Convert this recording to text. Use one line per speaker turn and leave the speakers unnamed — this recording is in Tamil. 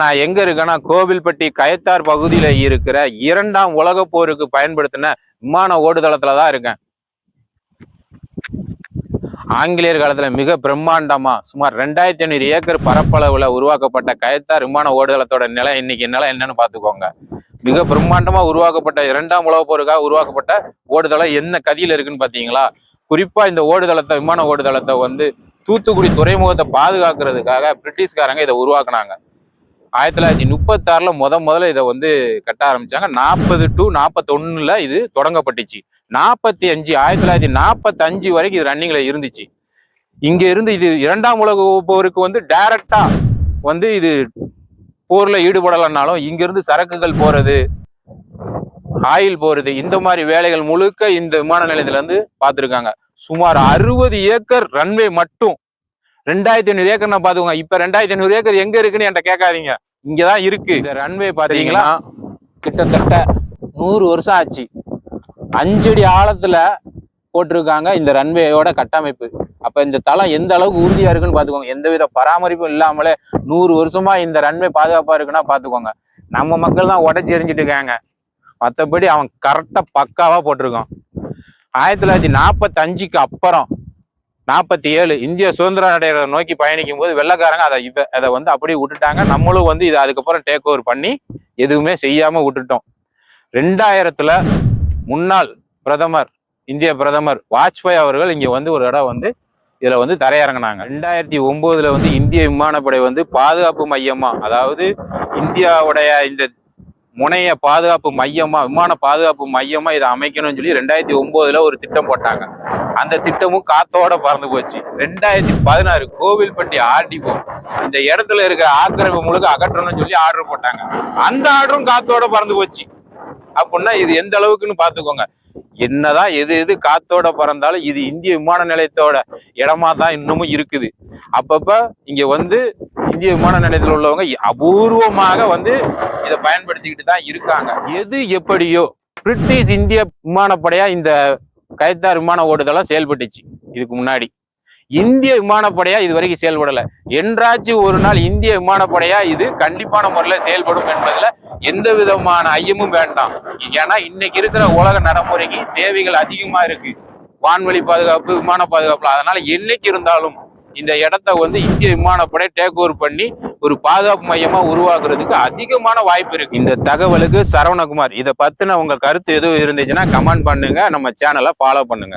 நான் எங்க இருக்கேன்னா கோவில்பட்டி கயத்தார் பகுதியில இருக்கிற 2ஆம் உலகப் போருக்கு பயன்படுத்தின விமான ஓடுதளத்துலதான் இருக்கேன். ஆங்கிலேயர் காலத்துல மிக பிரம்மாண்டமா சுமார் 2500 ஏக்கர் பரப்பளவுல உருவாக்கப்பட்ட கயத்தார் விமான ஓடுதளத்தோட நிலை இன்னைக்கு என்னன்னு பாத்துக்கோங்க. மிக பிரம்மாண்டமா உருவாக்கப்பட்ட 2ஆம் உலகப் போருக்காக உருவாக்கப்பட்ட ஓடுதளம் என்ன கதியில இருக்குன்னு பாத்தீங்களா? குறிப்பா இந்த விமான ஓடுதளத்தை தூத்துக்குடி துறைமுகத்தை பாதுகாக்கிறதுக்காக பிரிட்டிஷ்காரங்க இதை உருவாக்குனாங்க. 1936 முதல்ல இதை கட்ட ஆரம்பிச்சாங்க. 40 to 41 இது தொடங்கப்பட்டுச்சு. 1945 வரைக்கும் இது ரன்னிங்ல இருந்துச்சு. இங்க இருந்து இது 2ஆம் உலக போருக்கு டைரக்டா இது போர்ல ஈடுபடலனாலும் இங்க இருந்து சரக்குகள் போறது, ஆயில் போறது, இந்த மாதிரி வேலைகள் முழுக்க இந்த விமான நிலையத்துல பார்த்திருக்காங்க. சுமார் 60 ஏக்கர் ரன்வே மட்டும் 2500 ஏக்கர் நான் பாத்துக்கோங்க. இப்ப 2500 ஏக்கர் எங்க இருக்குன்னு என்கிட்ட கேட்காதீங்க, இங்கதான் இருக்கு. இந்த ரன்வே பாத்தீங்களா, கிட்டத்தட்ட 100 வருஷம் ஆச்சு. 5 அடி ஆழத்துல போட்டிருக்காங்க இந்த ரன்வேயோட கட்டமைப்பு. அப்ப இந்த தளம் எந்த அளவுக்கு உறுதியா இருக்குன்னு பாத்துக்கோங்க. எந்தவித பராமரிப்பும் இல்லாமலே 100 வருஷமா இந்த ரன்வே பாதுகாப்பா இருக்குன்னா பாத்துக்கோங்க. நம்ம மக்கள் தான் உடச்சி எரிஞ்சிட்டு இருக்காங்க, மற்றபடி அவன் கரெக்டா பக்காவா போட்டிருக்கான். 1945க்கு அப்புறம் 47 இந்திய சுதந்திரம் அடைகிறத நோக்கி பயணிக்கும் போது வெள்ளைக்காரங்க அதை அப்படியே விட்டுட்டாங்க. நம்மளும் இது அதுக்கப்புறம் டேக் ஓவர் பண்ணி எதுவுமே செய்யாம விட்டுட்டோம். 2000த்துல முன்னாள் பிரதமர், இந்திய பிரதமர் வாஜ்பாய் அவர்கள் இங்க ஒரு இடம் இதுல தரையிறங்கினாங்க. 2009ல இந்திய விமானப்படை பாதுகாப்பு மையமா, அதாவது இந்தியாவுடைய இந்த முனைய பாதுகாப்பு மையமா, விமான பாதுகாப்பு மையமா இதை அமைக்கணும்னு சொல்லி 2009ல ஒரு திட்டம் போட்டாங்க. அந்த திட்டமும் காத்தோட பறந்து போச்சு. 2016 கோவில்பட்டி RDO இந்த இடத்துல இருக்கிற ஆக்கிரமிப்பு முழுக்க அகற்றணும்னு சொல்லி ஆர்டர் போட்டாங்க. அந்த ஆர்டரும் காத்தோட பறந்து போச்சு. அப்படின்னா இது எந்த அளவுக்குன்னு பாத்துக்கோங்க. என்னதான் எது காத்தோட பறந்தாலும் இது இந்திய விமான நிலையத்தோட இடமா தான் இன்னமும் இருக்குது. அப்பப்ப இங்க இந்திய விமான நிலையத்தில் உள்ளவங்க அபூர்வமாக இதை பயன்படுத்திக்கிட்டு தான் இருக்காங்க. எது எப்படியோ பிரிட்டிஷ் இந்திய விமானப்படையா இந்த கயத்தார் விமான ஓடுதளம் செயல்பட்டுச்சு. இதுக்கு முன்னாடி இந்திய விமானப்படையா இது வரைக்கும் செயல்படல. என்றாச்சும் ஒரு நாள் இந்திய விமானப்படையா இது கண்டிப்பான முறையில் செயல்படும் என்பதுல எந்த விதமான ஐயமும் வேண்டாம். ஏன்னா இன்னைக்கு இருக்கிற உலக நடைமுறைக்கு தேவைகள் அதிகமா இருக்கு, வான்வெளி பாதுகாப்பு, விமான பாதுகாப்பு. அதனால என்னைக்கு இருந்தாலும் இந்த இடத்த இந்திய விமானப்படை டேக் ஓவர் பண்ணி ஒரு பாதுகாப்பு மையமா உருவாக்குறதுக்கு அதிகமான வாய்ப்பு இருக்கு. இந்த தகவலுக்கு சரவணகுமார். இதை பத்தின உங்க கருத்து எதுவும் இருந்துச்சுன்னா கமெண்ட் பண்ணுங்க, நம்ம சேனலை ஃபாலோ பண்ணுங்க.